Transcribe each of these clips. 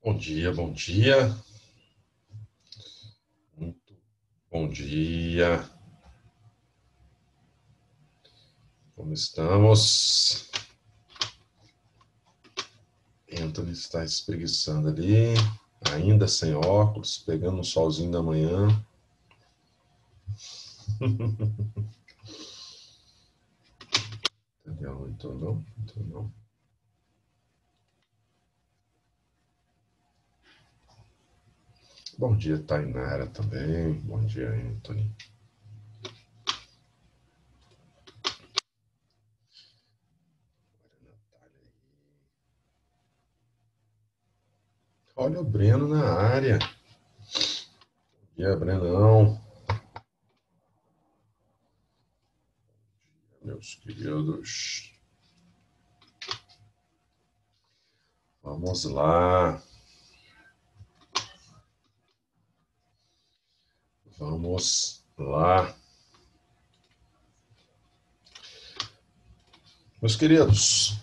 Bom dia, bom dia. Muito bom dia. Como estamos? Anthony está espreguiçando ali, ainda sem óculos, pegando um solzinho da manhã. Entendeu? Então não, então não. Bom dia, Tainara também. Bom dia, Anthony. Olha o Breno na área. Bom dia, Brenão. Meus queridos. Vamos lá. Vamos lá. Meus queridos,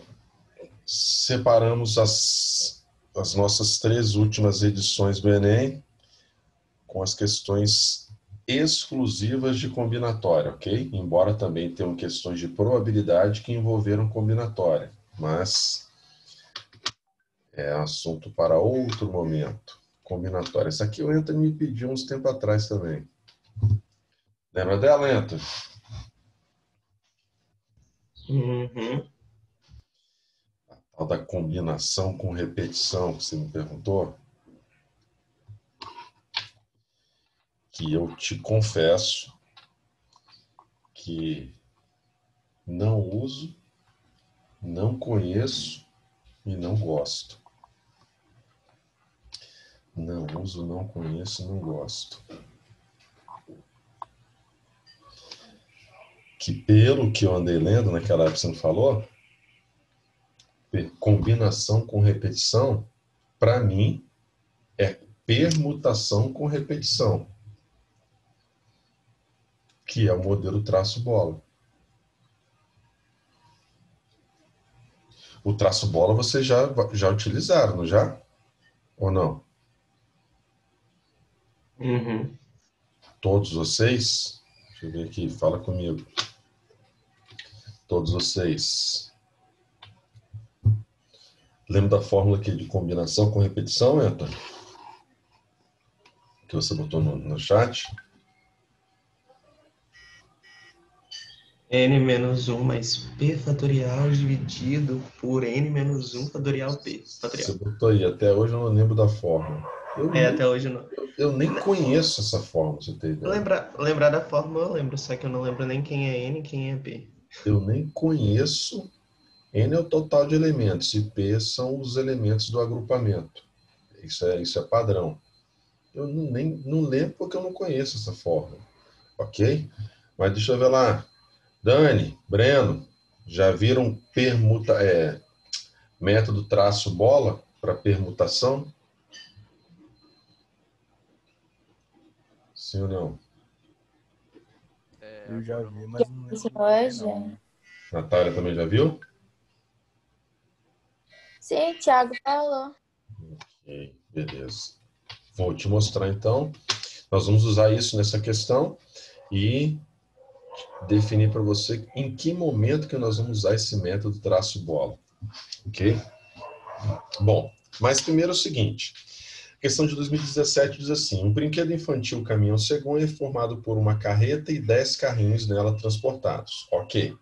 separamos as nossas 3 últimas edições do Enem com as questões exclusivas de combinatória, ok? Embora também tenham questões de probabilidade que envolveram combinatória, mas é assunto para outro momento. Combinatória. Essa aqui o Anthony me pediu uns tempo atrás também. Lembra dela, Anthony? Uhum. A tal da combinação com repetição que você me perguntou. Que eu te confesso que não uso, não conheço e não gosto. Não uso, não conheço, não gosto. Que pelo que eu andei lendo naquela época que você me falou, combinação com repetição, para mim, é permutação com repetição, que é o modelo traço-bola. O traço-bola vocês já utilizaram, não já? Ou não? Uhum. Todos vocês? Deixa eu ver aqui, fala comigo. Todos vocês. Lembra da fórmula aqui de combinação com repetição, Anthony? Que você botou no chat? N menos 1 mais P fatorial dividido por N menos 1 fatorial P Você fatorial. botou aí, até hoje eu não lembro da fórmula. Eu É, nem, até hoje não. eu nem Ne- conheço essa fórmula, pra você ter ideia. lembrar da fórmula eu lembro, só que eu não lembro nem quem é N e quem é P. Eu nem conheço. N é o total de elementos e P são os elementos do agrupamento. Isso é padrão. Eu não lembro porque eu não conheço essa fórmula. Ok? Mas deixa eu ver lá. Dani, Breno, já viram método traço-bola para permutação? Sim ou não? Eu já vi, mas não lembro muito bem, Hoje? não. Natália também já viu? Sim, Thiago falou. Ok, beleza. Vou te mostrar então. Nós vamos usar isso nessa questão e definir para você em que momento que nós vamos usar esse método traço-bola. Ok? Bom, mas primeiro é o seguinte. A questão de 2017 diz assim: um brinquedo infantil caminhão cegonha é formado por uma carreta e 10 carrinhos nela transportados. Ok.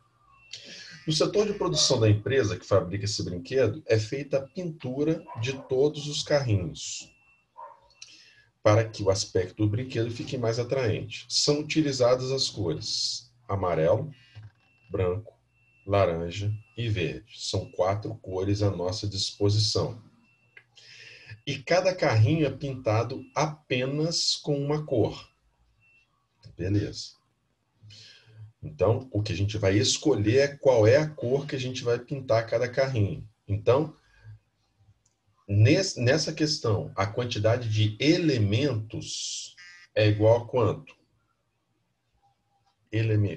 No setor de produção da empresa que fabrica esse brinquedo, é feita a pintura de todos os carrinhos para que o aspecto do brinquedo fique mais atraente. São utilizadas as cores amarelo, branco, laranja e verde. São 4 cores à nossa disposição. E cada carrinho é pintado apenas com uma cor. Beleza. Então, o que a gente vai escolher é qual é a cor que a gente vai pintar cada carrinho. Então, nessa questão, a quantidade de elementos é igual a quanto?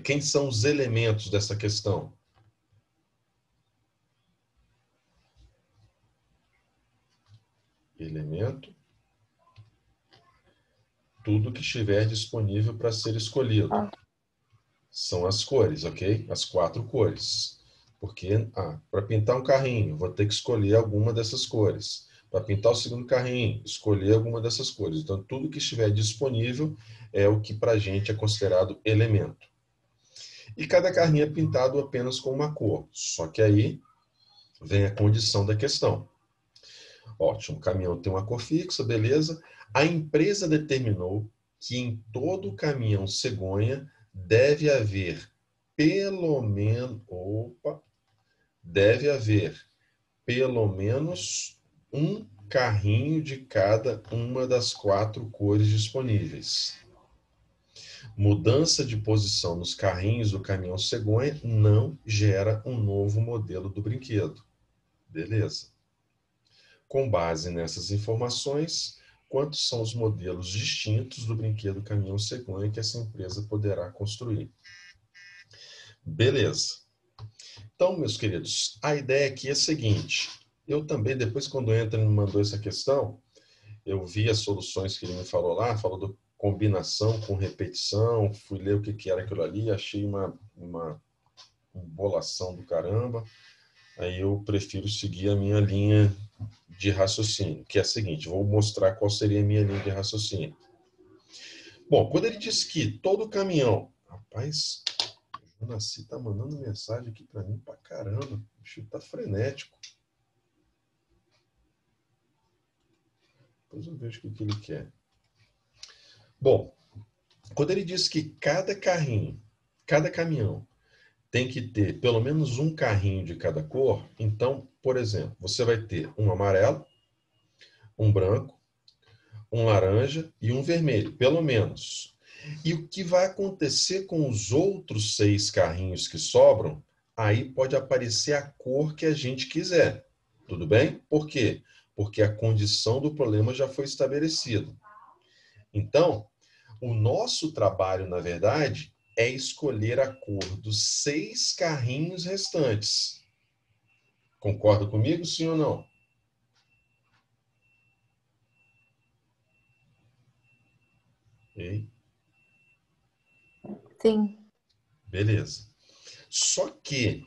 Quem são os elementos dessa questão? elemento, tudo que estiver disponível para ser escolhido. São as cores, ok? As 4 cores. Porque, para pintar um carrinho, vou ter que escolher alguma dessas cores. Para pintar o segundo carrinho, escolher alguma dessas cores. Então, tudo que estiver disponível é o que para a gente é considerado elemento. E cada carrinho é pintado apenas com uma cor. Só que aí vem a condição da questão. Ótimo, o caminhão tem uma cor fixa, beleza. A empresa determinou que em todo o caminhão cegonha deve haver pelo menos um carrinho de cada uma das 4 cores disponíveis. Mudança de posição nos carrinhos do caminhão cegonha não gera um novo modelo do brinquedo. Beleza. Com base nessas informações, quantos são os modelos distintos do brinquedo caminhão cegonha que essa empresa poderá construir? Beleza. Então, meus queridos, a ideia aqui é a seguinte. Eu também, depois quando o Anthony me mandou essa questão, eu vi as soluções que ele me falou lá, falou do combinação com repetição, fui ler o que era aquilo ali, achei uma embolação do caramba. Aí eu prefiro seguir a minha linha de raciocínio, que é a seguinte, vou mostrar qual seria a minha linha de raciocínio. Bom, quando ele diz que todo caminhão... Rapaz, o Nasci tá mandando mensagem aqui para mim pra caramba, o bicho tá frenético. Depois eu vejo o que ele quer. Bom, quando ele diz que cada caminhão tem que ter pelo menos um carrinho de cada cor, então, por exemplo, você vai ter um amarelo, um branco, um laranja e um vermelho, pelo menos. E o que vai acontecer com os outros 6 carrinhos que sobram, aí pode aparecer a cor que a gente quiser. Tudo bem? Por quê? Porque a condição do problema já foi estabelecida. Então, o nosso trabalho, na verdade, é escolher a cor dos 6 carrinhos restantes. Concorda comigo, sim ou não? Ok? Sim. Beleza. Só que,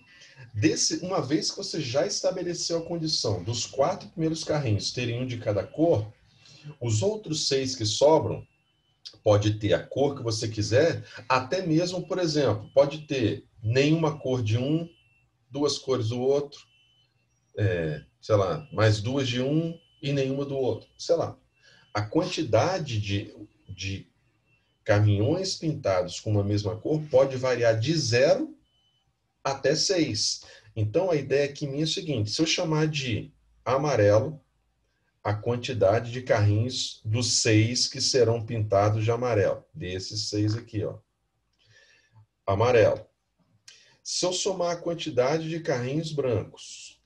uma vez que você já estabeleceu a condição dos 4 primeiros carrinhos terem um de cada cor, os outros 6 que sobram, pode ter a cor que você quiser, até mesmo, por exemplo, pode ter nenhuma cor de um, 2 cores do outro, sei lá, mais 2 de um e nenhuma do outro. Sei lá. A quantidade de caminhões pintados com uma mesma cor pode variar de 0 até 6. Então, a ideia aqui minha é o seguinte, se eu chamar de amarelo, a quantidade de carrinhos dos 6 que serão pintados de amarelo. Desses 6 aqui, ó. Amarelo. Se eu somar a quantidade de carrinhos brancos,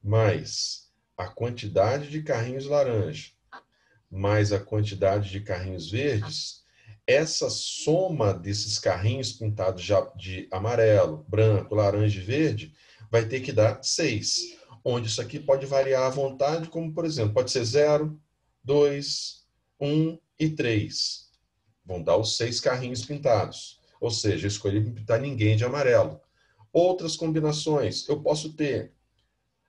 mais a quantidade de carrinhos laranja, mais a quantidade de carrinhos verdes, essa soma desses carrinhos pintados de amarelo, branco, laranja e verde, vai ter que dar 6. Onde isso aqui pode variar à vontade, como, por exemplo, pode ser 0, 2, 1 e 3. Vão dar os 6 carrinhos pintados. Ou seja, eu escolhi não pintar ninguém de amarelo. Outras combinações, eu posso ter,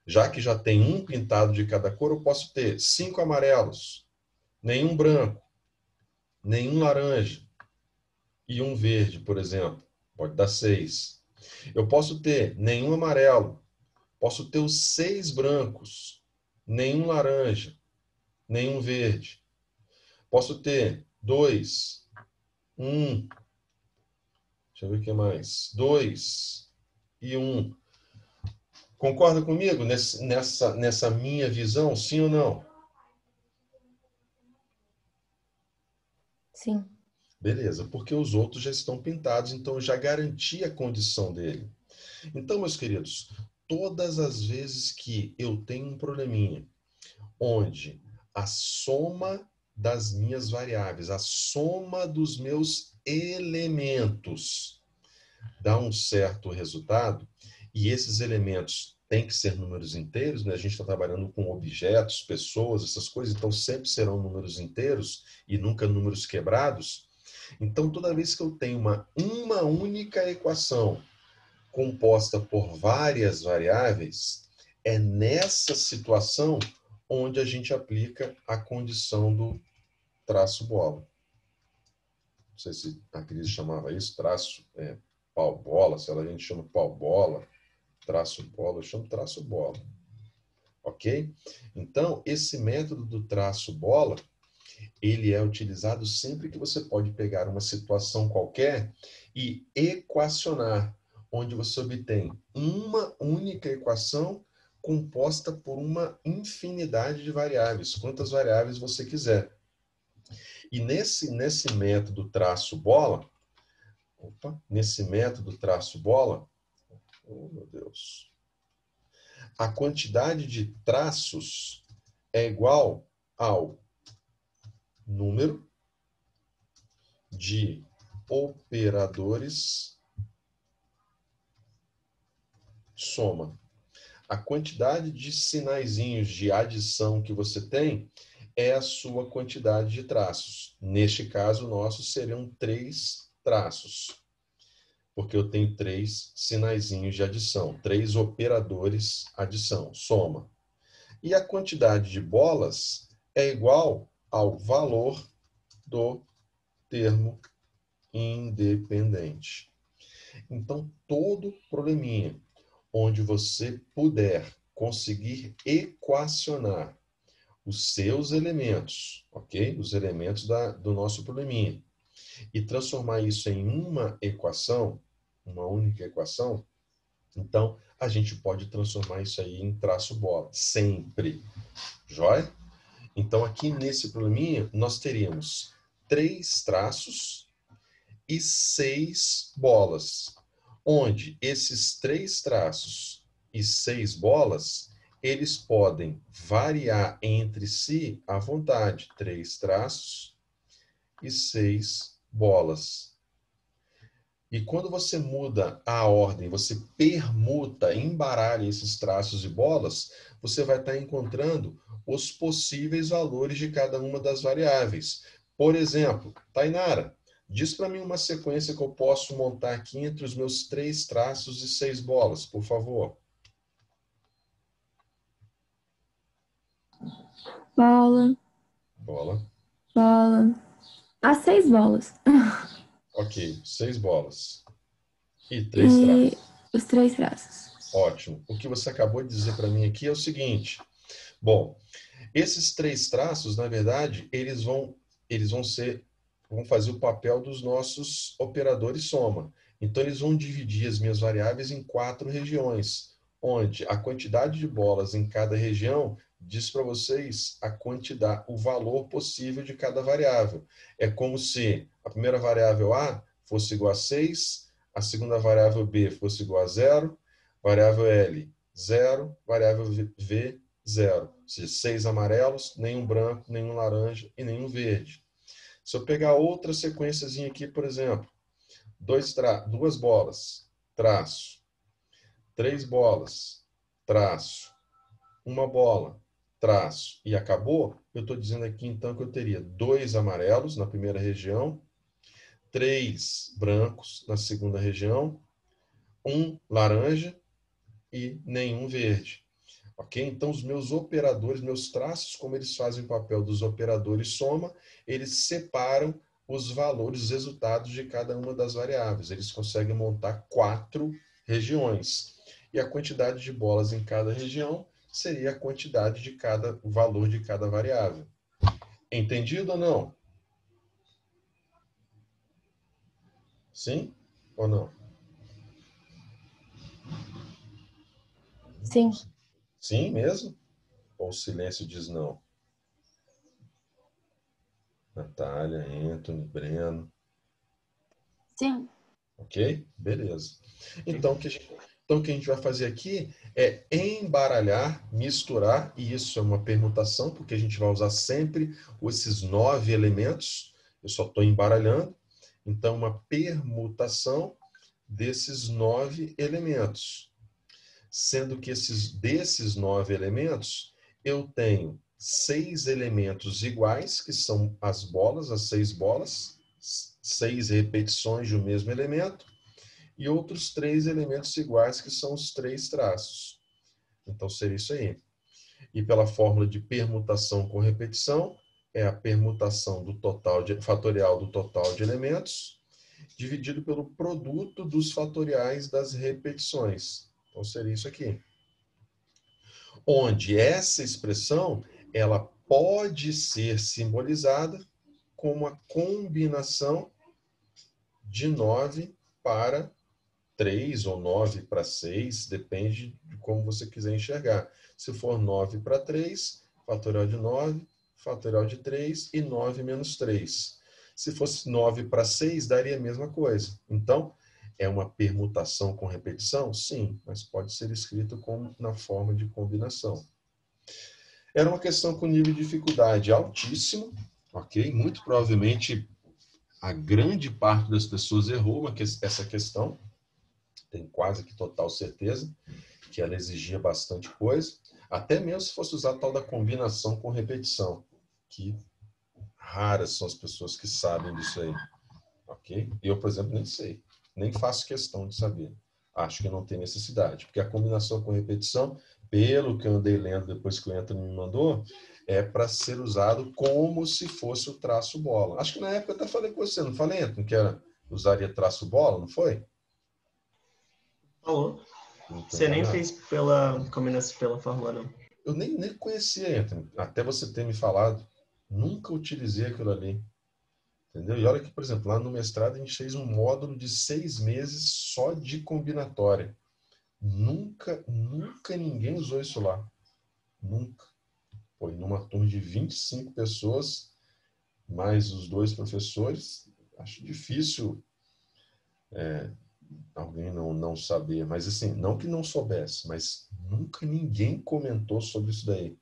já que já tem um pintado de cada cor, eu posso ter 5 amarelos, nenhum branco, nenhum laranja e um verde, por exemplo. Pode dar 6. Eu posso ter nenhum amarelo, posso ter os 6 brancos, nenhum laranja, nenhum verde. Posso ter 2, 1, deixa eu ver o que mais, 2 e 1. Concorda comigo nessa minha visão, sim ou não? Sim. Beleza, porque os outros já estão pintados, então eu já garanti a condição dele. Então, meus queridos, todas as vezes que eu tenho um probleminha, onde a soma das minhas variáveis, a soma dos meus elementos dá um certo resultado, e esses elementos tem que ser números inteiros, né? A gente está trabalhando com objetos, pessoas, essas coisas, então sempre serão números inteiros e nunca números quebrados. Então, toda vez que eu tenho uma única equação composta por várias variáveis, é nessa situação onde a gente aplica a condição do traço bola. Não sei se a Cris chamava isso, traço pau bola, se ela a gente chama pau bola, traço bola, eu chamo traço bola. Ok? Então, esse método do traço bola, ele é utilizado sempre que você pode pegar uma situação qualquer e equacionar, onde você obtém uma única equação composta por uma infinidade de variáveis, quantas variáveis você quiser. E nesse método traço bola, oh meu Deus, a quantidade de traços é igual ao número de operadores soma. A quantidade de sinaizinhos de adição que você tem é a sua quantidade de traços. Neste caso, nosso seriam 3 traços, porque eu tenho 3 sinaizinhos de adição, 3 operadores adição, soma. E a quantidade de bolas é igual ao valor do termo independente. Então, todo probleminha onde você puder conseguir equacionar os seus elementos, ok? Os elementos do nosso probleminha, e transformar isso em uma equação, uma única equação, então a gente pode transformar isso aí em traço bola, sempre. Joia? Então, aqui nesse probleminha, nós teríamos 3 traços e 6 bolas, onde esses 3 traços e 6 bolas, eles podem variar entre si à vontade. 3 traços e 6 bolas. E quando você muda a ordem, você permuta, embaralha esses traços e bolas, você vai estar encontrando os possíveis valores de cada uma das variáveis. Por exemplo, Tainara, diz para mim uma sequência que eu posso montar aqui entre os meus 3 traços e 6 bolas, por favor. Bola, Bola. bola. As 6 bolas. Ok, 6 bolas. E 3 traços. Os 3 traços. Ótimo. O que você acabou de dizer para mim aqui é o seguinte. Bom, esses 3 traços, na verdade, eles vão fazer o papel dos nossos operadores soma. Então, eles vão dividir as minhas variáveis em 4 regiões, onde a quantidade de bolas em cada região diz para vocês o valor possível de cada variável. É como se a primeira variável A fosse igual a 6, a segunda variável B fosse igual a 0, variável L, 0, variável V, 0. Ou seja, 6 amarelos, nenhum branco, nenhum laranja e nenhum verde. Se eu pegar outra sequenciazinha aqui, por exemplo, 2 bolas, traço. 3 bolas, traço. 1 bola, traço. E acabou, eu estou dizendo aqui então que eu teria 2 amarelos na primeira região, 3 brancos na segunda região, 1 laranja e nenhum verde. Ok? Então, os meus operadores, meus traços, como eles fazem o papel dos operadores soma, eles separam os valores, os resultados de cada uma das variáveis. Eles conseguem montar 4 regiões. E a quantidade de bolas em cada região seria a quantidade de o valor de cada variável. Entendido ou não? Sim ou não? Sim. Sim mesmo? Ou o silêncio diz não? Natália, Anthony, Breno. Sim. Ok? Beleza. Então, o que a gente vai fazer aqui é embaralhar, misturar, e isso é uma permutação, porque a gente vai usar sempre esses 9 elementos. Eu só estou embaralhando. Então, uma permutação desses 9 elementos. sendo que desses 9 elementos, eu tenho 6 elementos iguais, que são as 6 bolas, 6 repetições de um mesmo elemento, e outros 3 elementos iguais, que são os 3 traços. Então, seria isso aí. E pela fórmula de permutação com repetição, é a permutação do fatorial do total de elementos, dividido pelo produto dos fatoriais das repetições. Então, seria isso aqui. Onde essa expressão, ela pode ser simbolizada como a combinação de 9 para 3 ou 9 para 6, depende de como você quiser enxergar. Se for 9 para 3, fatorial de 9, fatorial de 3 e 9 menos 3. Se fosse 9 para 6, daria a mesma coisa. Então, é uma permutação com repetição? Sim, mas pode ser escrito na forma de combinação. Era uma questão com nível de dificuldade altíssimo, ok? Muito provavelmente a grande parte das pessoas errou essa questão. Tenho quase que total certeza que ela exigia bastante coisa. Até mesmo se fosse usar a tal da combinação com repetição, que raras são as pessoas que sabem disso aí. Ok? Eu, por exemplo, nem sei. Nem faço questão de saber. Acho que não tem necessidade. Porque a combinação com repetição, pelo que eu andei lendo depois que o Anthony me mandou, é para ser usado como se fosse o traço bola. Acho que na época eu até falei com você, não falei, Anthony, que usaria traço bola, não foi? Falou. Você nem fez pela combinação, pela fórmula, não? Eu nem conhecia, Anthony, até você ter me falado. Nunca utilizei aquilo ali. Entendeu? E olha que, por exemplo, lá no mestrado a gente fez um módulo de 6 meses só de combinatória. Nunca ninguém usou isso lá. Nunca. Foi numa turma de 25 pessoas, mais os 2 professores. Acho difícil alguém não saber. Mas assim, não que não soubesse, mas nunca ninguém comentou sobre isso daí.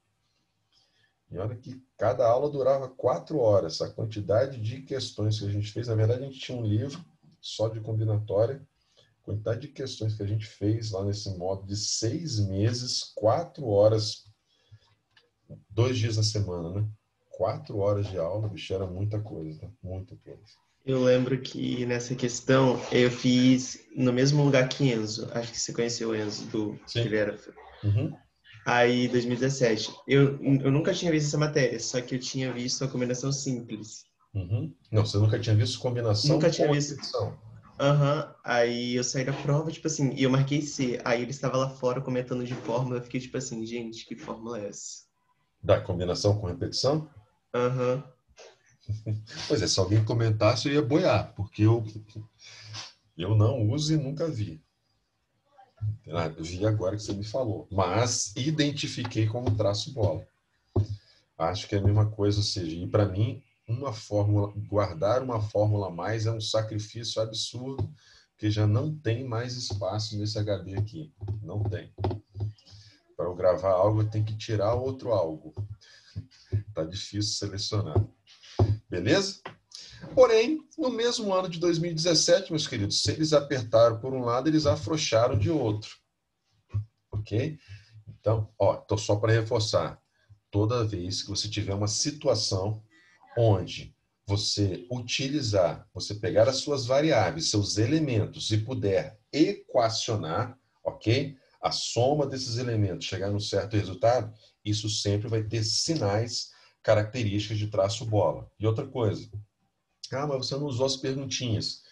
E olha que cada aula durava 4 horas. A quantidade de questões que a gente fez, na verdade a gente tinha um livro só de combinatória. A quantidade de questões que a gente fez lá nesse módulo de 6 meses, 4 horas, 2 dias na semana, né? 4 horas de aula, bicho, era muita coisa, tá? Muita coisa. Eu lembro que nessa questão eu fiz no mesmo lugar que Enzo. Acho que você conheceu o Enzo, que ele era... Uhum. Aí, 2017. Eu nunca tinha visto essa matéria, só que eu tinha visto a combinação simples. Uhum. Não, você nunca tinha visto combinação Nunca tinha com visto. repetição. Aham. Aí eu saí da prova, tipo assim, e eu marquei C. Aí ele estava lá fora comentando de fórmula. Eu fiquei tipo assim, gente, que fórmula é essa? Da combinação com repetição? Aham. Pois é, se alguém comentasse eu ia boiar, porque eu não uso e nunca vi. Eu vi agora que você me falou, mas identifiquei como traço bola. Acho que é a mesma coisa, ou seja, e para mim, guardar uma fórmula a mais é um sacrifício absurdo, porque já não tem mais espaço nesse HD aqui. Não tem. Para eu gravar algo, eu tenho que tirar outro algo. Tá difícil selecionar. Beleza? Porém, no mesmo ano de 2017, meus queridos, se eles apertaram por um lado, eles afrouxaram de outro. Ok? Então, tô só para reforçar. Toda vez que você tiver uma situação onde você pegar as suas variáveis, seus elementos e puder equacionar, ok? A soma desses elementos chegar num certo resultado, isso sempre vai ter sinais, características de traço bola. E outra coisa, mas você não usou as perguntinhas.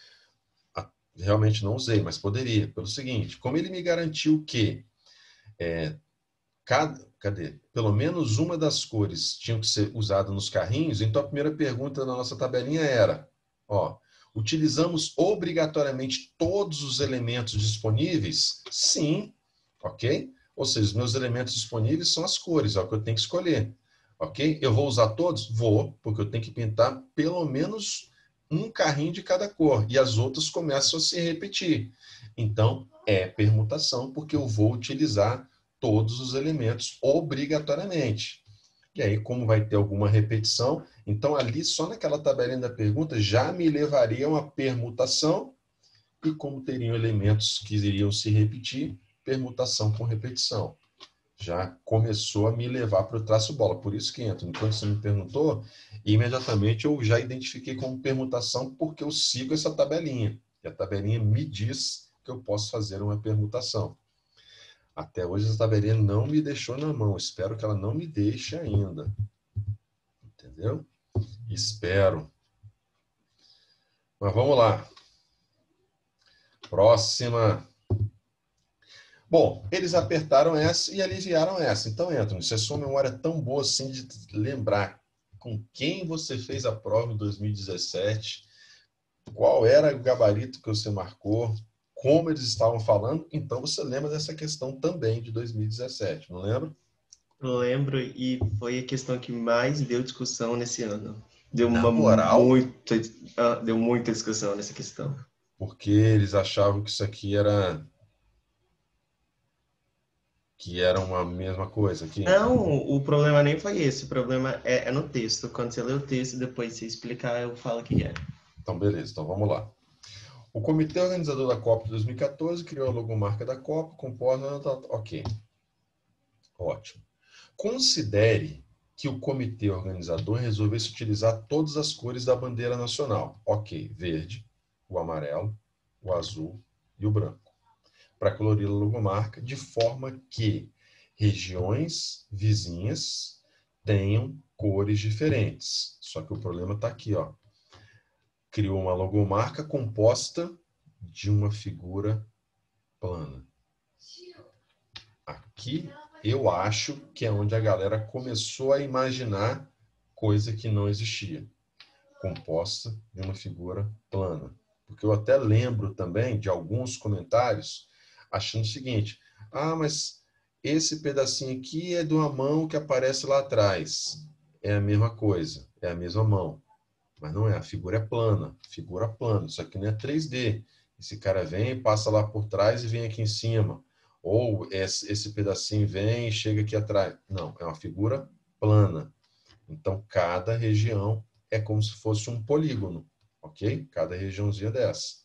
Realmente não usei, mas poderia. Pelo seguinte, como ele me garantiu que pelo menos uma das cores tinha que ser usada nos carrinhos, então a primeira pergunta na nossa tabelinha era, utilizamos obrigatoriamente todos os elementos disponíveis? Sim, ok? Ou seja, os meus elementos disponíveis são as cores, é o que eu tenho que escolher, ok? Eu vou usar todos? Vou, porque eu tenho que pintar pelo menos um carrinho de cada cor, e as outras começam a se repetir. Então, é permutação, porque eu vou utilizar todos os elementos obrigatoriamente. E aí, como vai ter alguma repetição, então ali, só naquela tabelinha da pergunta, já me levaria a uma permutação, e como teriam elementos que iriam se repetir, permutação com repetição. Já começou a me levar para o traço bola. Por isso que entra. Enquanto você me perguntou, imediatamente eu já identifiquei como permutação porque eu sigo essa tabelinha. E a tabelinha me diz que eu posso fazer uma permutação. Até hoje essa tabelinha não me deixou na mão. Espero que ela não me deixe ainda. Entendeu? Espero. Mas vamos lá. Próxima. Bom, eles apertaram essa e aliviaram essa. Então, Anthony, se a sua memória é tão boa assim de lembrar com quem você fez a prova em 2017, qual era o gabarito que você marcou, como eles estavam falando, então você lembra dessa questão também de 2017, não lembra? Eu lembro, e foi a questão que mais deu discussão nesse ano. Na moral? Deu muita discussão nessa questão. Porque eles achavam que isso aqui era uma mesma coisa aqui. Não, o problema nem foi esse. O problema é no texto. Quando você lê o texto, depois você explicar, eu falo o que é. Então, beleza. Então, vamos lá. O comitê organizador da Copa de 2014 criou a logomarca da Copa, composta... Ok. Ótimo. Considere que o comitê organizador resolvesse utilizar todas as cores da bandeira nacional. Ok. Verde, o amarelo, o azul e o branco. Para colorir a logomarca, de forma que regiões vizinhas tenham cores diferentes. Só que o problema está aqui, ó. Criou uma logomarca composta de uma figura plana. Aqui eu acho que é onde a galera começou a imaginar coisa que não existia. Composta de uma figura plana. Porque eu até lembro também de alguns comentários achando o seguinte: ah, mas esse pedacinho aqui é de uma mão que aparece lá atrás. É a mesma coisa, é a mesma mão. Mas não é, a figura é plana, figura plana. Isso aqui não é 3D. Esse cara vem, passa lá por trás e vem aqui em cima. Ou esse pedacinho vem e chega aqui atrás. Não, é uma figura plana. Então, cada região é como se fosse um polígono, ok? Cada regiãozinha dessa.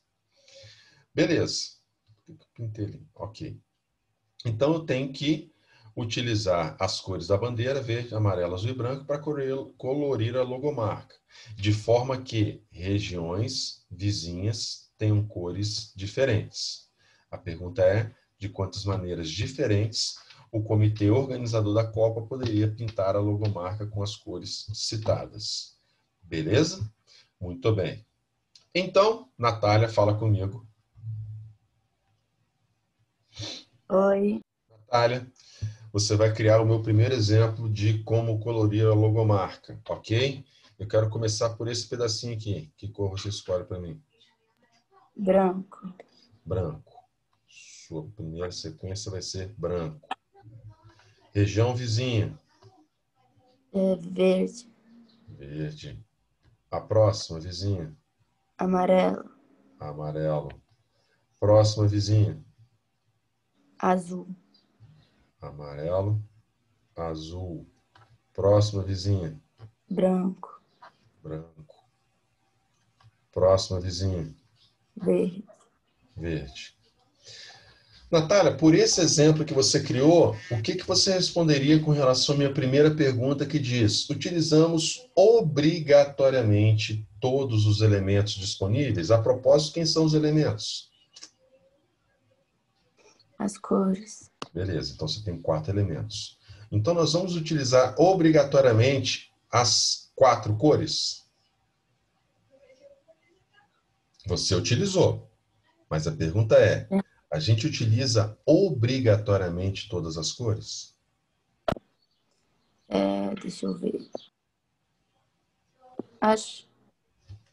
Beleza. Ok. Então, eu tenho que utilizar as cores da bandeira, verde, amarelo, azul e branco, para colorir a logomarca, de forma que regiões vizinhas tenham cores diferentes. A pergunta é: de quantas maneiras diferentes o comitê organizador da Copa poderia pintar a logomarca com as cores citadas? Beleza? Muito bem. Então, Natália, fala comigo. Oi. Natália, você vai criar o meu primeiro exemplo de como colorir a logomarca, ok? Eu quero começar por esse pedacinho aqui. Que cor você escolhe para mim? Branco. Branco. Sua primeira sequência vai ser branco. Região vizinha? Verde. Verde. A próxima vizinha? Amarelo. Amarelo. Próxima vizinha? Azul. Amarelo. Azul. Próxima vizinha? Branco. Branco. Próxima vizinha? Verde. Verde. Natália, por esse exemplo que você criou, o que você responderia com relação à minha primeira pergunta que diz: utilizamos obrigatoriamente todos os elementos disponíveis? A propósito, quem são os elementos? As cores. Beleza, então você tem 4 elementos. Então nós vamos utilizar obrigatoriamente as 4 cores? Você utilizou, mas a pergunta é: a gente utiliza obrigatoriamente todas as cores? Deixa eu ver.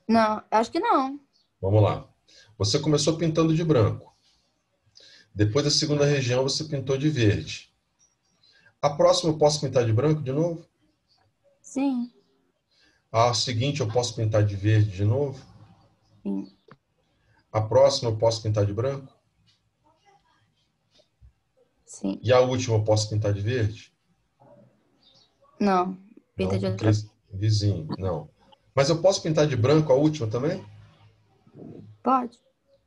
Não, acho que não. Vamos lá. Você começou pintando de branco. Depois da segunda região, você pintou de verde. A próxima eu posso pintar de branco de novo? Sim. A seguinte eu posso pintar de verde de novo? Sim. A próxima eu posso pintar de branco? Sim. E a última eu posso pintar de verde? Não. Pinta Não, de porque outra. vizinho, não. Mas eu posso pintar de branco a última também? Pode.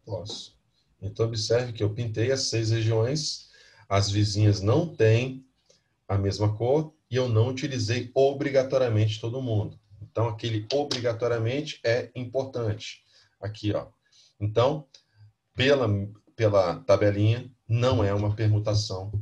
Posso. Então observe que eu pintei as 6 regiões as vizinhas não têm a mesma cor e eu não utilizei obrigatoriamente todo mundo. Então, aquele obrigatoriamente é importante. Aqui, ó. Então, pela tabelinha, não é uma permutação,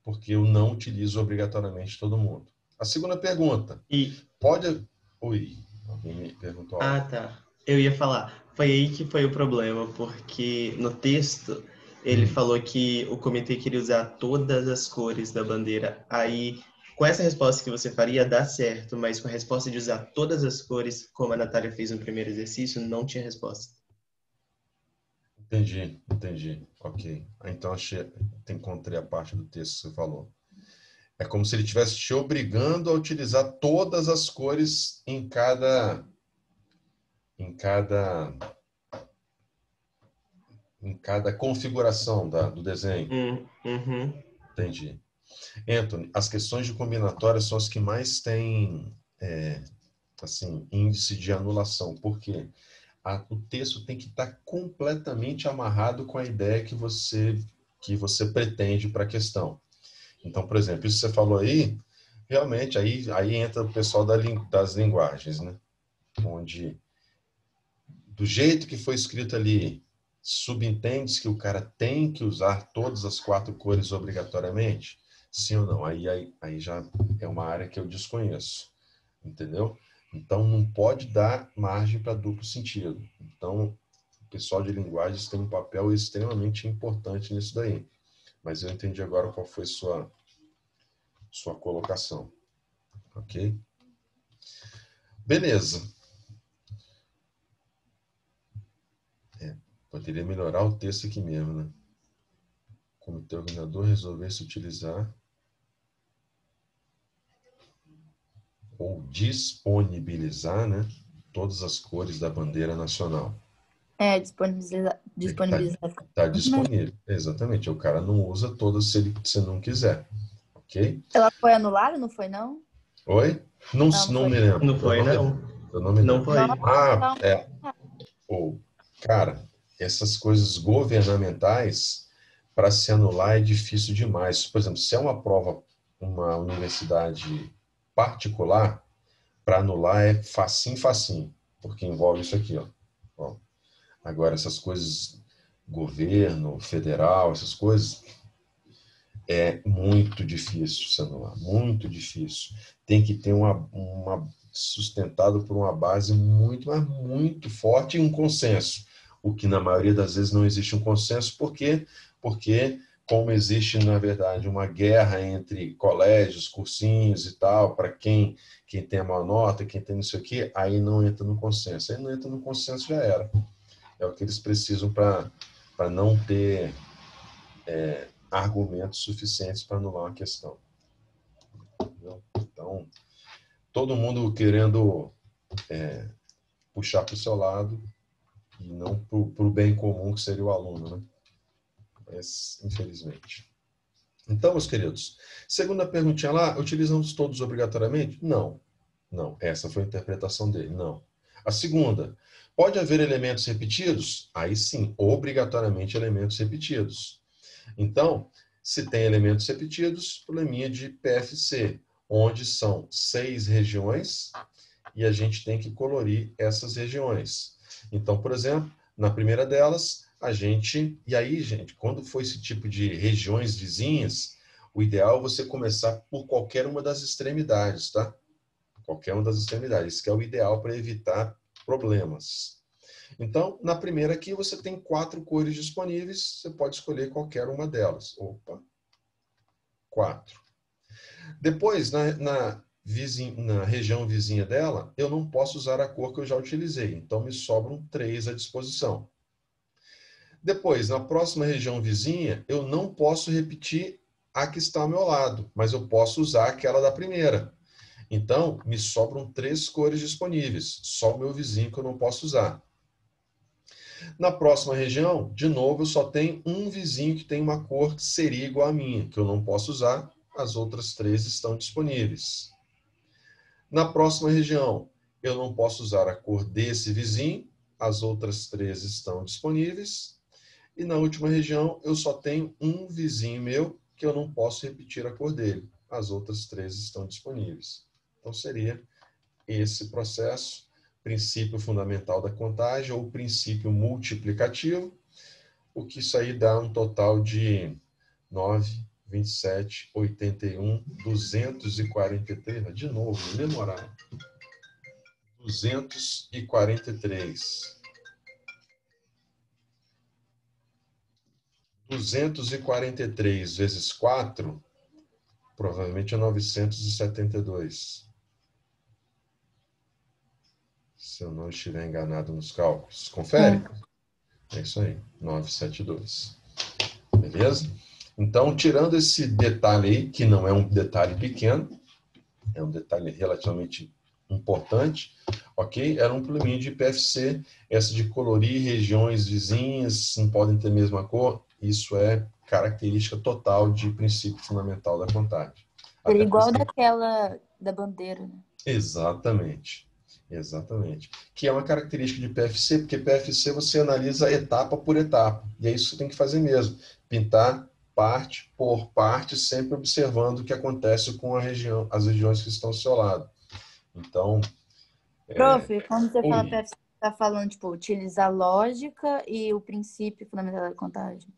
porque eu não utilizo obrigatoriamente todo mundo. A segunda pergunta. E, Pode... Ui, alguém me perguntou algo. tá. Eu ia falar. Foi aí que foi o problema, porque no texto ele falou que o comitê queria usar todas as cores da bandeira. Aí, com essa resposta que você faria, dá certo, mas com a resposta de usar todas as cores, como a Natália fez no primeiro exercício, não tinha resposta. Entendi. Ok. Então, encontrei a parte do texto que você falou. É como se ele estivesse te obrigando a utilizar todas as cores em cada configuração do desenho. Uhum. Entendi. Anthony, as questões de combinatória são as que mais têm assim, índice de anulação. Por quê? O texto tem que estar completamente amarrado com a ideia que você pretende para a questão. Então, por exemplo, isso que você falou aí, realmente, aí entra o pessoal das linguagens, né? Onde, do jeito que foi escrito ali, subentende-se que o cara tem que usar todas as 4 cores obrigatoriamente? Sim ou não? Aí já é uma área que eu desconheço, entendeu? Então, não pode dar margem para duplo sentido. Então, o pessoal de linguagens tem um papel extremamente importante nisso daí. Mas eu entendi agora qual foi sua colocação. Ok? Beleza. Poderia melhorar o texto aqui mesmo, né? Como o teu organizador resolvesse utilizar ou disponibilizar, né, todas as cores da bandeira nacional. Disponibilizar. Tá disponível. Exatamente. O cara não usa todas se não quiser. Ok? Ela foi anulada, não foi, não? Oi? Não Foi. me lembro. Não foi, não. Eu não me Não lembro. foi. Ah, cara, essas coisas governamentais, para se anular é difícil demais. Por exemplo, se é uma prova, uma universidade particular, para anular é facinho, porque envolve isso aqui, ó. Agora, essas coisas, governo, federal, essas coisas, é muito difícil se anular, muito difícil. Tem que ter sustentado por uma base muito, mas muito forte e um consenso. O que, na maioria das vezes, não existe um consenso. Por quê? Porque, como existe, na verdade, uma guerra entre colégios, cursinhos e tal, para quem tem a maior nota, quem tem não sei o quê, aí não entra no consenso. Aí não entra no consenso, já era. É o que eles precisam para não ter argumentos suficientes para anular uma questão. Entendeu? Então, todo mundo querendo puxar para o seu lado e não para o bem comum, que seria o aluno, né? Mas, infelizmente. Então, meus queridos, segunda perguntinha lá, utilizamos todos obrigatoriamente? Não. Essa foi a interpretação dele. Não. A segunda, pode haver elementos repetidos? Aí sim, obrigatoriamente elementos repetidos. Então, se tem elementos repetidos, probleminha de PFC, onde são 6 regiões e a gente tem que colorir essas regiões. Então, por exemplo, na primeira delas, e aí, gente, quando for esse tipo de regiões vizinhas, o ideal é você começar por qualquer uma das extremidades, tá? Qualquer uma das extremidades, isso que é o ideal para evitar problemas. Então, na primeira aqui, você tem 4 cores disponíveis, você pode escolher qualquer uma delas. 4. Depois, na região vizinha dela, eu não posso usar a cor que eu já utilizei, então me sobram 3 à disposição. Depois, na próxima região vizinha, eu não posso repetir a que está ao meu lado, mas eu posso usar aquela da primeira. Então, me sobram 3 cores disponíveis, só o meu vizinho que eu não posso usar. Na próxima região, de novo, eu só tenho um vizinho que tem uma cor que seria igual à minha, que eu não posso usar, as outras 3 estão disponíveis. Na próxima região, eu não posso usar a cor desse vizinho, as outras 3 estão disponíveis. E na última região, eu só tenho um vizinho meu que eu não posso repetir a cor dele. As outras 3 estão disponíveis. Então, seria esse processo, princípio fundamental da contagem ou princípio multiplicativo, o que isso aí dá um total de 9, 27, 81, 243, de novo, memorável. 243. 243 vezes 4, provavelmente é 972. Se eu não estiver enganado nos cálculos. Confere? É isso aí, 972. Beleza? Então, tirando esse detalhe aí, que não é um detalhe pequeno, é um detalhe relativamente importante, ok? Era um probleminha de PFC, essa de colorir regiões vizinhas, não podem ter a mesma cor, isso é característica total de princípio fundamental da contagem. Seria Até igual porque... daquela da bandeira, né? Exatamente. Exatamente. Que é uma característica de PFC, porque PFC você analisa etapa por etapa. E é isso que você tem que fazer mesmo. Pintar parte por parte, sempre observando o que acontece com a região, as regiões que estão ao seu lado. Então... Prof, quando você fala Oi. PFC, você está falando, tipo, utilizar a lógica e o princípio fundamental da contagem.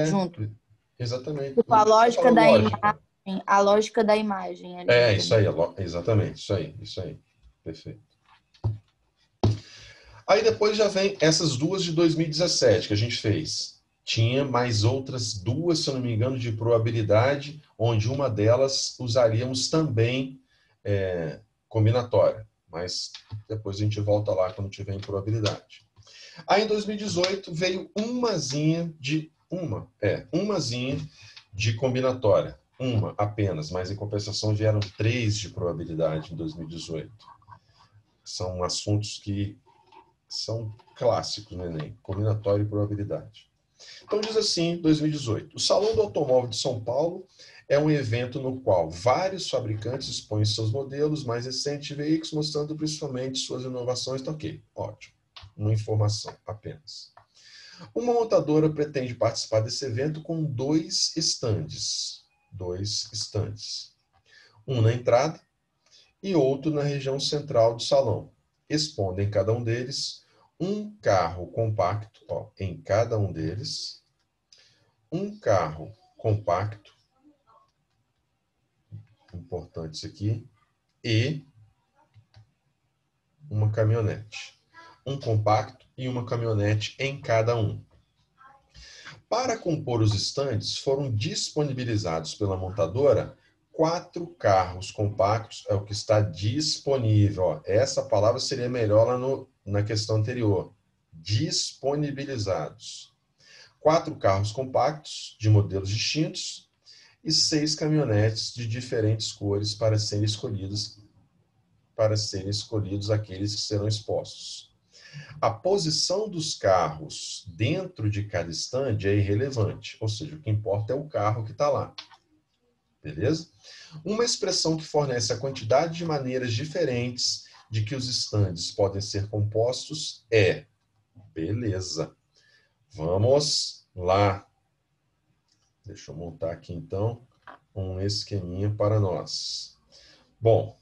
Junto. Exatamente. Tipo, a Por que você lógica fala da lógica? imagem, a lógica da imagem ali, Isso entendeu? aí, exatamente, isso aí. Perfeito. Aí depois já vem essas duas de 2017 que a gente fez. Tinha mais outras duas, se eu não me engano, de probabilidade, onde uma delas usaríamos também combinatória. Mas depois a gente volta lá quando tiver em probabilidade. Aí em 2018 veio umazinha de combinatória. Uma apenas, mas em compensação vieram 3 de probabilidade em 2018. São assuntos que são clássicos no Enem, combinatória e probabilidade. Então diz assim, 2018, o Salão do Automóvel de São Paulo é um evento no qual vários fabricantes expõem seus modelos mais recentes de veículos, mostrando principalmente suas inovações. Tá ok, ótimo. Uma informação apenas. Uma montadora pretende participar desse evento com 2 estandes. 2 estandes. Um na entrada e outro na região central do salão. Expondo em cada um deles um carro compacto, em cada um deles, um carro compacto, importante isso aqui, e uma caminhonete. Um compacto e uma caminhonete em cada um. Para compor os estandes, foram disponibilizados pela montadora 4 carros compactos, é o que está disponível. Essa palavra seria melhor lá na questão anterior. Disponibilizados. 4 carros compactos de modelos distintos e 6 caminhonetes de diferentes cores para serem escolhidos aqueles que serão expostos. A posição dos carros dentro de cada stand é irrelevante, ou seja, o que importa é o carro que está lá. Beleza? Uma expressão que fornece a quantidade de maneiras diferentes de que os stands podem ser compostos é... Beleza. Vamos lá. Deixa eu montar aqui, então, um esqueminha para nós. Bom,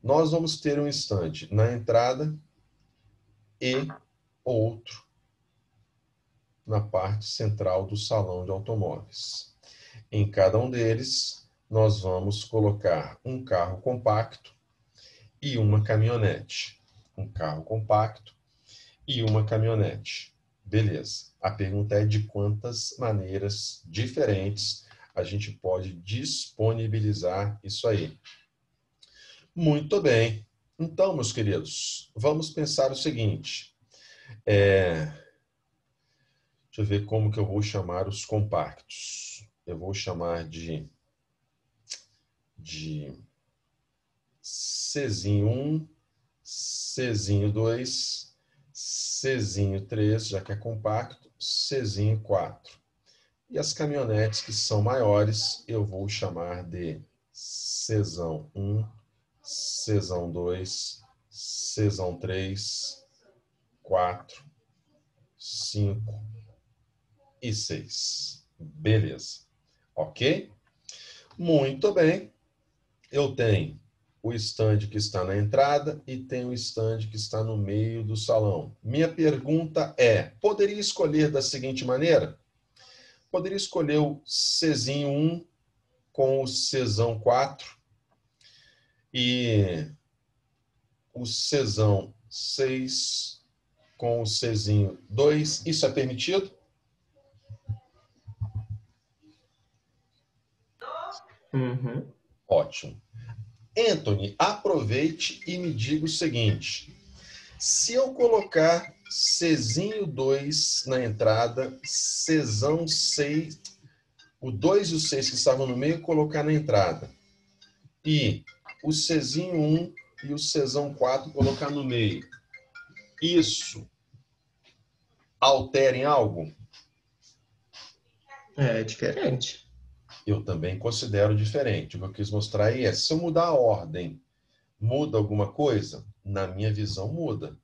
nós vamos ter um stand na entrada e outro na parte central do salão de automóveis. Em cada um deles, nós vamos colocar um carro compacto e uma caminhonete. Um carro compacto e uma caminhonete. Beleza. A pergunta é de quantas maneiras diferentes a gente pode disponibilizar isso aí. Muito bem. Então, meus queridos, vamos pensar o seguinte. Deixa eu ver como que eu vou chamar os compactos. Eu vou chamar de Czinho 1, Czinho 2, Czinho 3, já que é compacto, Czinho 4. E as caminhonetes que são maiores, eu vou chamar de Czão 1, Czão 2, Czão 3, 4, 5 e 6. Beleza. Ok? Muito bem. Eu tenho o stand que está na entrada e tenho o stand que está no meio do salão. Minha pergunta é, poderia escolher da seguinte maneira? Poderia escolher o Czinho 1 com o Czão 4 e o Czão 6 com o Czinho 2. Isso é permitido? Uhum. Ótimo. Anthony, aproveite e me diga o seguinte. Se eu colocar Czinho 2 na entrada, Czão 6, o 2 e o 6 que estavam no meio, colocar na entrada. E o Czinho 1 e o Czão 4 colocar no meio. Isso altera em algo? É diferente. Eu também considero diferente. O que eu quis mostrar aí é, se eu mudar a ordem, muda alguma coisa? Na minha visão, muda.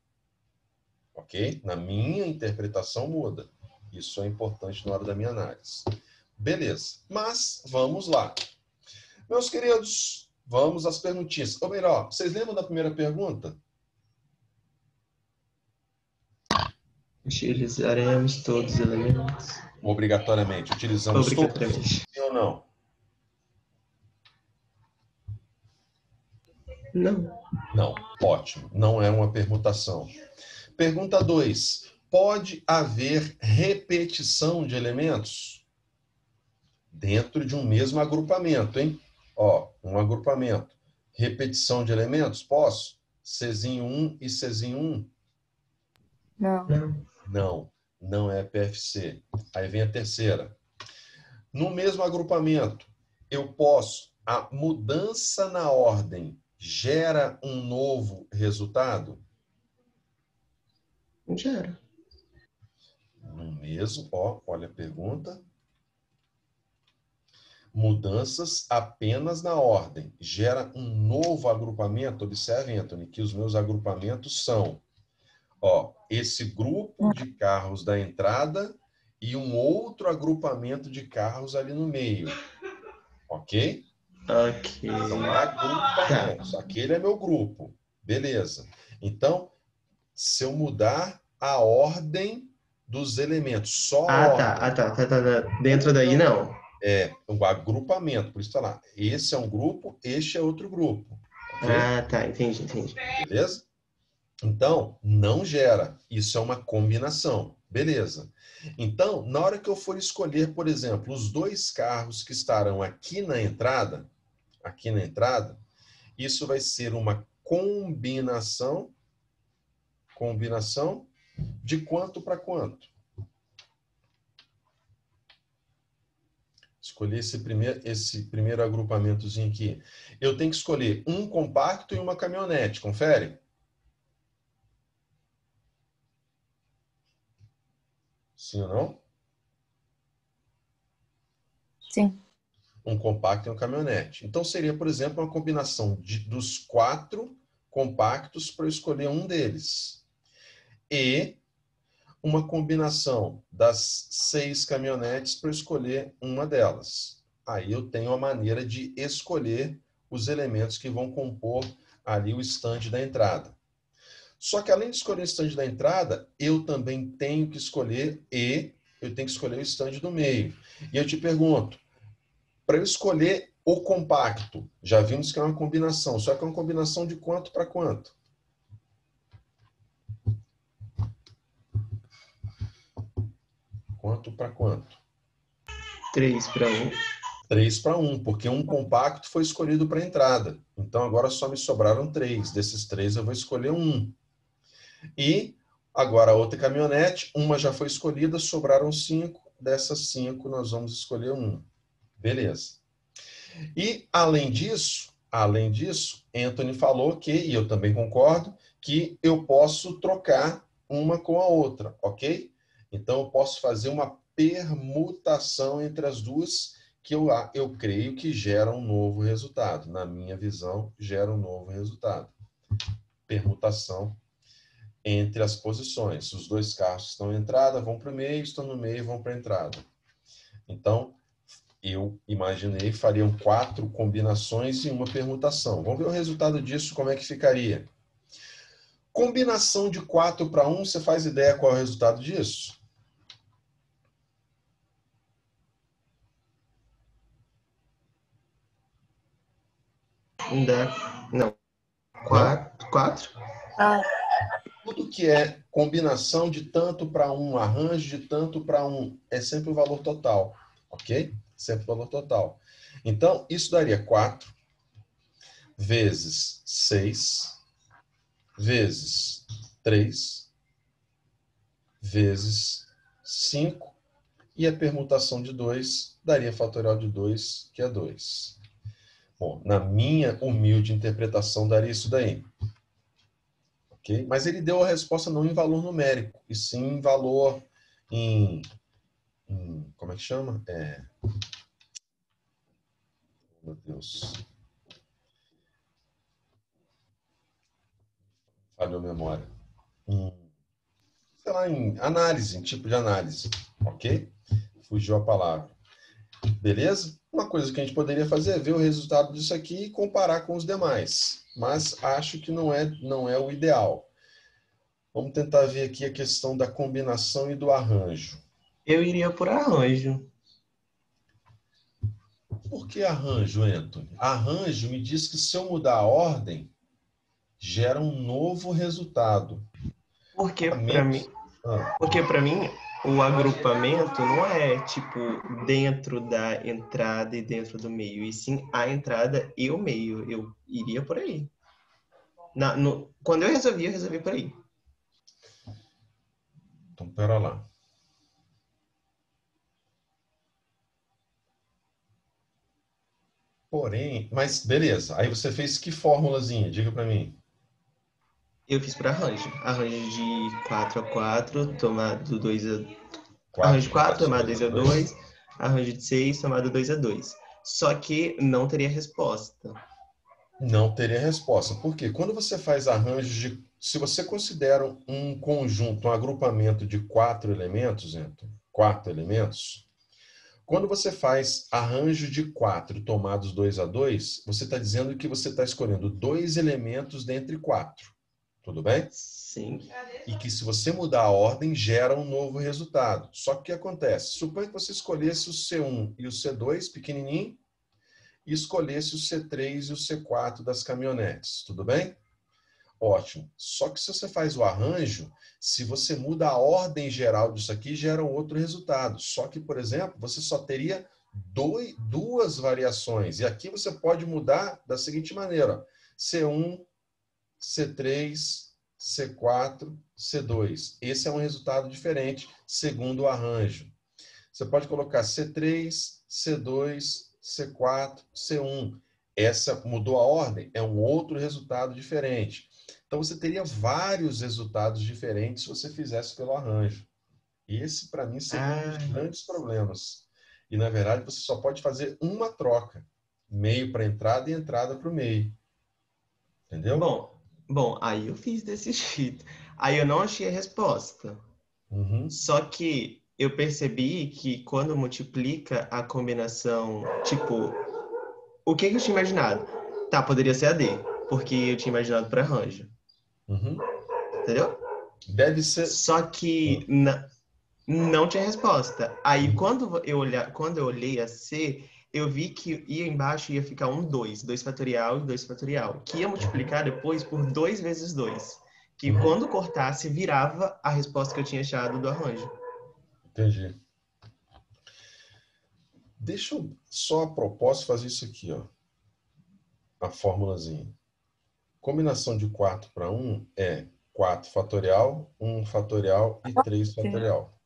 Ok? Na minha interpretação, muda. Isso é importante na hora da minha análise. Beleza. Mas, vamos lá. Meus queridos, vamos às perguntinhas. Ou melhor, vocês lembram da primeira pergunta? Utilizaremos todos os elementos. Obrigatoriamente. Utilizamos todos? Obrigatoriamente. Sim ou não? Não. Não. Ótimo. Não é uma permutação. Pergunta 2. Pode haver repetição de elementos? Dentro de um mesmo agrupamento, hein? Ó, um agrupamento. Repetição de elementos? Posso? Czinho 1 e Czinho 1? Não. Não. Não, não é PFC. Aí vem a terceira. No mesmo agrupamento, eu posso... A mudança na ordem gera um novo resultado? Não gera. No mesmo, ó, olha a pergunta. Mudanças apenas na ordem. Gera um novo agrupamento? Observe, Anthony, que os meus agrupamentos são, ó, esse grupo de carros da entrada e um outro agrupamento de carros ali no meio. Ok? Ok. São agrupamentos. Aquele é meu grupo. Beleza. Então, se eu mudar a ordem dos elementos, só a ordem. Tá. Dentro daí, não. É o agrupamento, por isso está lá. Esse é um grupo, este é outro grupo. Ok? Tá. Entendi. Beleza? Então, não gera. Isso é uma combinação. Beleza. Então, na hora que eu for escolher, por exemplo, os dois carros que estarão aqui na entrada, isso vai ser uma combinação de quanto para quanto? Escolher esse primeiro agrupamentozinho aqui. Eu tenho que escolher um compacto e uma caminhonete. Confere? Sim ou não? Sim. Um compacto e uma caminhonete. Então, seria, por exemplo, uma combinação dos 4 compactos para eu escolher um deles. E uma combinação das 6 caminhonetes para eu escolher uma delas. Aí eu tenho a maneira de escolher os elementos que vão compor ali o stand da entrada. Só que além de escolher o stand da entrada, eu também tenho que escolher o stand do meio. E eu te pergunto, para eu escolher o compacto, já vimos que é uma combinação, só que é uma combinação de quanto para quanto? Quanto para quanto? 3 para 1. 3 para 1, porque um compacto foi escolhido para a entrada. Então, agora só me sobraram 3. Desses 3, eu vou escolher um. E agora a outra caminhonete, uma já foi escolhida, sobraram 5. Dessas 5, nós vamos escolher um. Beleza. E, além disso, Anthony falou que, e eu também concordo, que eu posso trocar uma com a outra, ok? Então, eu posso fazer uma permutação entre as duas que eu creio que gera um novo resultado. Na minha visão, gera um novo resultado. Permutação entre as posições. Os dois carros estão na entrada, vão para o meio, estão no meio, vão para a entrada. Então, eu imaginei, fariam 4 combinações e uma permutação. Vamos ver o resultado disso, como é que ficaria. Combinação de 4 para 1, você faz ideia qual é o resultado disso? Não. Não? 4? Ah, Tudo que é combinação de tanto para 1, arranjo de tanto para 1, é sempre o valor total, ok? Sempre o valor total. Então, isso daria 4 vezes 6 vezes 3 vezes 5 e a permutação de 2 daria fatorial de 2, que é 2. Bom, na minha humilde interpretação, daria isso daí. Ok? Mas ele deu a resposta não em valor numérico, e sim em valor como é que chama? Meu Deus. Falhou a memória. Sei lá, em análise, em tipo de análise. Ok? Fugiu a palavra. Beleza? Uma coisa que a gente poderia fazer é ver o resultado disso aqui e comparar com os demais. Mas acho que não é o ideal. Vamos tentar ver aqui a questão da combinação e do arranjo. Eu iria por arranjo. Por que arranjo, Anthony? Arranjo me diz que se eu mudar a ordem, gera um novo resultado. Porque para mim, Menos. Ah, porque para mim o agrupamento não é tipo dentro da entrada e dentro do meio, e sim a entrada e o meio. Eu iria por aí. Quando eu resolvi por aí. então, pera lá. Porém, mas beleza. Aí você fez que formulazinha? Diga para mim. Eu fiz por arranjo. Arranjo de 4 a 4, tomado 2 a... Arranjo 4 de 4, tomado 2 2 a a 2. 2. Arranjo de 6, tomado 2 a 2. Só que não teria resposta. Não teria resposta. Por quê? Quando você faz arranjos de. Se você considera um conjunto, um agrupamento de 4 elementos, Anthony, 4 elementos, quando você faz arranjo de 4 tomados 2 a 2, você está dizendo que você está escolhendo 2 elementos dentre 4. Tudo bem? Sim. E que se você mudar a ordem, gera um novo resultado. Só que o que acontece? Suponha que você escolhesse o C1 e o C2 pequenininho e escolhesse o C3 e o C4 das caminhonetes. Tudo bem? Ótimo. Só que se você faz o arranjo, se você muda a ordem geral disso aqui, gera um outro resultado. Só que, por exemplo, você só teria duas variações. E aqui você pode mudar da seguinte maneira: C1, C3, C4, C2. Esse é um resultado diferente, segundo o arranjo. Você pode colocar C3, C2, C4, C1. Essa mudou a ordem, é um outro resultado diferente. Então, você teria vários resultados diferentes se você fizesse pelo arranjo. Esse, para mim, seria um dos grandes problemas. E, na verdade, você só pode fazer uma troca. Meio para entrada e entrada para o meio. Entendeu? Bom, aí eu fiz desse jeito. Aí eu não achei a resposta. Uhum. Só que eu percebi que quando multiplica a combinação, tipo, o que eu tinha imaginado? Tá, poderia ser a D, porque eu tinha imaginado para arranjo, Uhum. entendeu? Deve ser. Só que não tinha resposta. Aí quando eu olhei a C, eu vi que ia embaixo ia ficar 2 fatorial e 2 fatorial, que ia multiplicar depois por 2 vezes 2, que Uhum. quando cortasse virava a resposta que eu tinha achado do arranjo. Entendi. Deixa eu só a propósito fazer isso aqui, ó. A formulazinha. Combinação de 4 para 1 é 4 fatorial, 1 fatorial e 3 fatorial.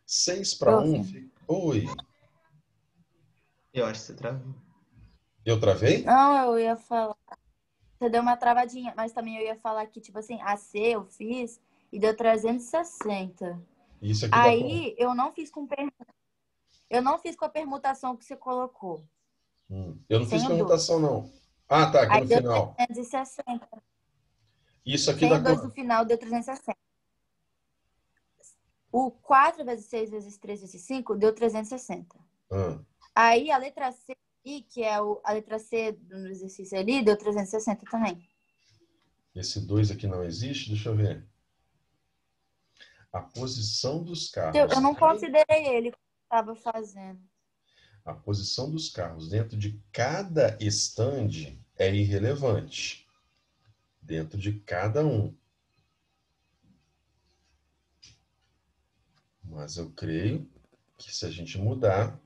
6 para 1 fica... Oi, Eu acho que você travou. eu travei? não, eu ia falar. Você deu uma travadinha, mas também eu ia falar que, tipo assim, a C eu fiz e deu 360. Isso aqui dá quanto? Aí eu não fiz com a permutação que você colocou, Eu não fiz sem o 2. permutação, não. Ah, tá, aqui Aí no deu final. 360. Isso aqui Sem dá o 2 no quanto? final, deu 360. O 4 vezes 6 vezes 3 vezes 5 deu 360. Ah. Aí a letra C, aqui, que é a letra C do exercício ali, deu 360 também. Esse 2 aqui não existe? Deixa eu ver. A posição dos Eu carros. não considerei ele quando estava fazendo. A posição dos carros dentro de cada estande é irrelevante. Dentro de cada um. Mas eu creio que se a gente mudar...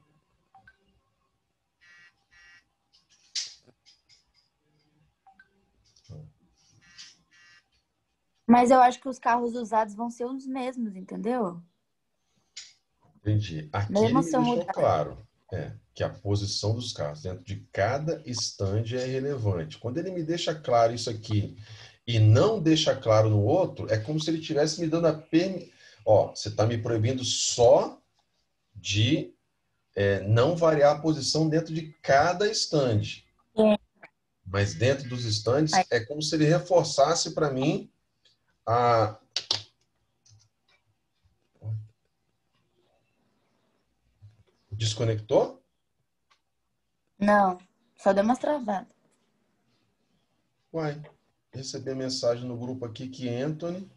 Mas eu acho que os carros usados vão ser os mesmos, entendeu? Entendi. Aqui ele Mesmo me se eu deixou mudar. claro que a posição dos carros dentro de cada estande é irrelevante. Quando ele me deixa claro isso aqui e não deixa claro no outro, é como se ele estivesse me dando a permissão. Ó, você está me proibindo só de não variar a posição dentro de cada estande. É. Mas dentro dos estandes Aí. é como se ele reforçasse para mim a... Desconectou? Não, só deu umas travadas. Uai, recebi a mensagem no grupo aqui que Anthony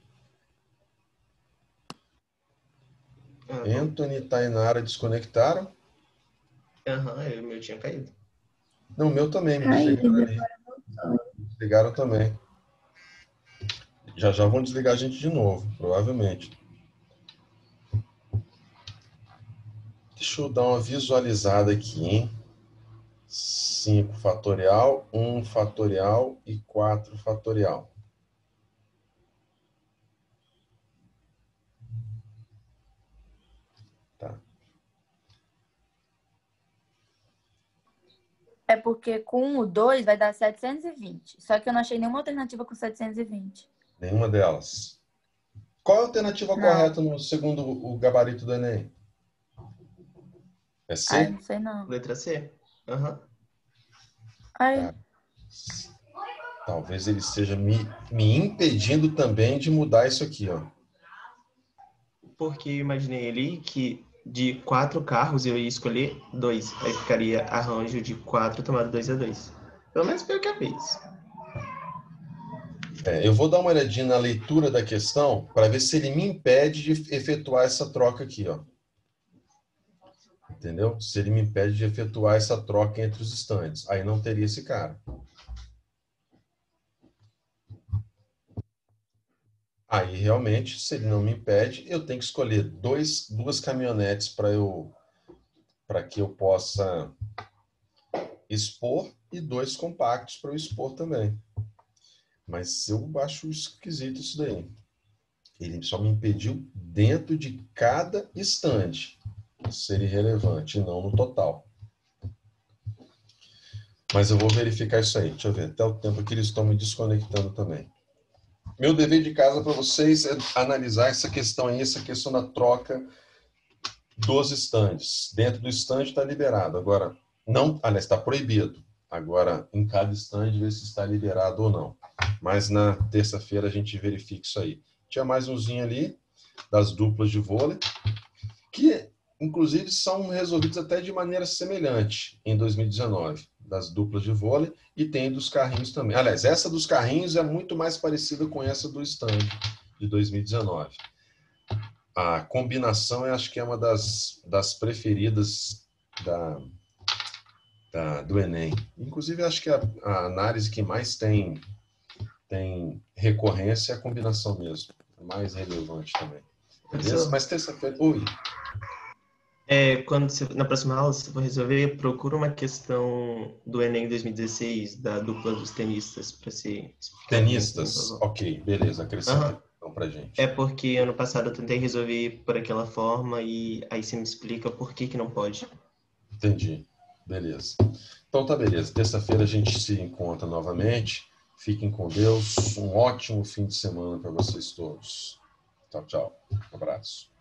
e Tainara desconectaram. Aham, o meu tinha caído. Não, o meu também, me Ai, desligaram ali. Desligaram também. Já já vão desligar a gente de novo, provavelmente. Deixa eu dar uma visualizada aqui, hein? 5 fatorial, 1 fatorial e 4 fatorial. Tá. É porque com o 2 vai dar 720. Só que eu não achei nenhuma alternativa com 720. Nenhuma delas. Qual é a alternativa Não. correta no segundo o gabarito do Enem? É Ai, C? não sei não. Letra C. Aham. Ai, Tá. Talvez ele esteja me impedindo também de mudar isso aqui, ó. Porque eu imaginei ali que de 4 carros eu ia escolher 2. Aí ficaria arranjo de 4 tomado 2-2. Pelo menos foi o que eu fiz. Eu vou dar uma olhadinha na leitura da questão para ver se ele me impede de efetuar essa troca aqui, ó. Entendeu? Se ele me impede de efetuar essa troca entre os estandes. Aí não teria esse cara. Aí, realmente, se ele não me impede, eu tenho que escolher duas caminhonetes para que eu possa expor e 2 compactos para eu expor também. Mas eu acho esquisito isso daí. Ele só me impediu dentro de cada estande ser irrelevante, e não no total. Mas eu vou verificar isso aí. Deixa eu ver. Até o tempo que eles estão me desconectando também. Meu dever de casa para vocês é analisar essa questão aí, essa questão da troca dos estandes. Dentro do estande está liberado. Agora, não, aliás, está proibido. Agora, em cada estande, ver se está liberado ou não. Mas na terça-feira a gente verifica isso aí. Tinha mais umzinho ali, das duplas de vôlei, que inclusive são resolvidos até de maneira semelhante em 2019, das duplas de vôlei, e tem dos carrinhos também. Aliás, essa dos carrinhos é muito mais parecida com essa do stand de 2019. A combinação, eu acho que é uma das preferidas do Enem. Inclusive, acho que a análise que mais tem recorrência é a combinação mesmo. É mais relevante também. Beleza? Mas terça-feira... Oi. Quando na próxima aula, se for resolver, procura uma questão do Enem 2016, da dupla dos tenistas, para se explicar. Tenistas, ok, beleza, acrescenta então pra gente. É porque ano passado eu tentei resolver por aquela forma e aí você me explica por que não pode. Entendi, beleza. Então tá beleza, terça-feira a gente se encontra novamente. Fiquem com Deus, um ótimo fim de semana para vocês todos. Tchau, tchau. Um abraço.